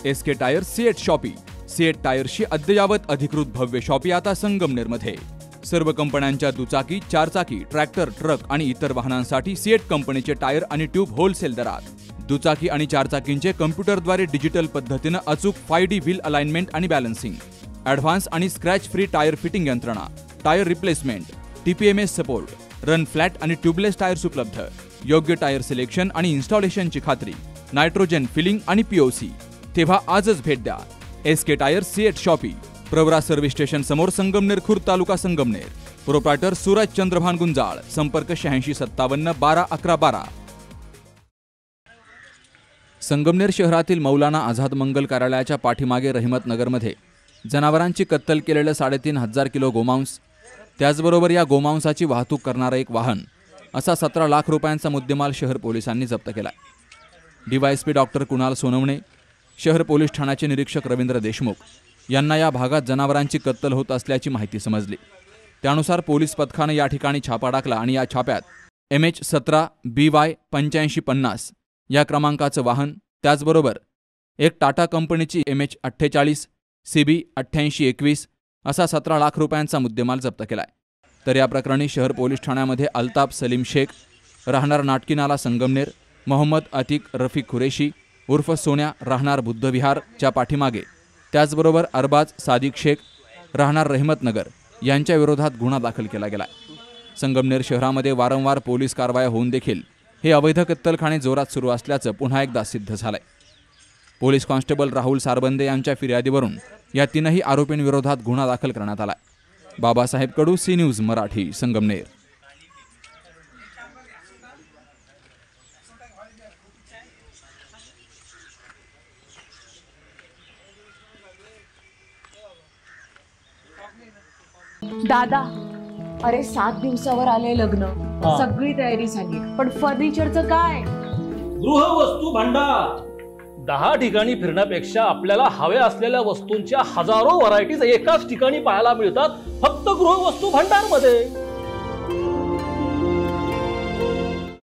SK tyre CEAT shoppe. CEAT टायर्सची अद्ययावत अधिकृत भव्य शॉपी आता संगमनेरमध्ये। सर्व कंपन्यांच्या दुचाकी, चारचाकी, ट्रॅक्टर, ट्रक आणि इतर वाहनांसाठी सीएट कंपनीचे टायर आणि ट्यूब होलसेल दरात। दुचाकी आणि चारचाकींचे कम्प्युटरद्वारे डिजिटल पद्धतीने अचूक 5D व्हील अलाइनमेंट आणि बॅलन्सिंग, ॲडव्हान्स आणि स्क्रॅच फ्री टायर फिटिंग यंत्रणा, tyre replacement, TPMS support, run flat आणि ट्यूबलेस टायर्स उपलब्ध। योग्य टायर सिलेक्शन आणि इन्स्टॉलेशनची खात्री, नायट्रोजन फिलिंग आणि POC। तेव्हा आजच भेट द्या SK tyre CEAT shoppe, Pravara service station समोर, संगमनेर खुर्द, तालुका संगमनेर। प्रोप्रायटर सूरज चंद्रभान गुंजाळ। संपर्क 8657 12 11 12। संगमनेर शहरातील मौलाना आझाद मंगल कार्यालयाच्या पाठीमागे रहिमतनगरमध्ये जनावरांची कत्तल केलेलं 3.5 किलो गोमांस, त्याचबरोबर या गोमांसाची वाहतूक करणारं एक वाहन असा 17 लाख रुपयांचा मुद्देमाल शहर पोलिसांनी जप्त केला। DYSP डॉक्टर कुणाल सोनवणे, शहर पोलीस ठाण्याचे निरीक्षक रवींद्र देशमुख यांना या भागात जनावरांची कत्तल होत असल्याची माहिती समजली। त्यानुसार पोलीस पथकाने या ठिकाणी छापा टाकला आणि या छाप्यात MH17 BY 8550 या क्रमांकाचं वाहन, त्याचबरोबर एक टाटा कंपनीची MH48 CB 8821 असा 17 लाख रुपयांचा मुद्देमाल जप्त केलाय। तर या प्रकरणी शहर पोलीस ठाण्यामध्ये अल्ताफ सलीम शेख, राहणार नाटकी नाला संगमनेर, मोहम्मद अतिक रफिक कुरेशी उर्फ सोन्या, राहणार बुद्धविहारच्या पाठीमागे, त्याचबरोबर अरबाज सादिक शेख, राहणार रहिमतनगर यांच्या विरोधात गुन्हा दाखल केला गेला। संगमनेर शहरामध्ये वारंवार पोलीस कारवाया होऊन देखील हे अवैध कत्तलखाने जोरात सुरू असल्याचं पुन्हा एकदा सिद्ध झालंय। पोलीस कॉन्स्टेबल राहुल सारबंदे यांच्या फिर्यादीवरून या तीनही आरोपींविरोधात गुन्हा दाखल करण्यात आला। बाबासाहेब कडू, सी न्यूज मराठी, संगमनेर। दादा, अरे 7 दिवसावर आले लग्न, सगळी तयारी झाली, पण फर्निचरचं काय? गृहवस्तू भांडार 10 ठिकाणी फिरण्यापेक्षा आपल्याला हव्या असलेल्या वस्तूंच्या हजारो व्हरायटीज एकाच ठिकाणी पाहायला मिळतात, फक्त गृहवस्तू भांडार मध्ये।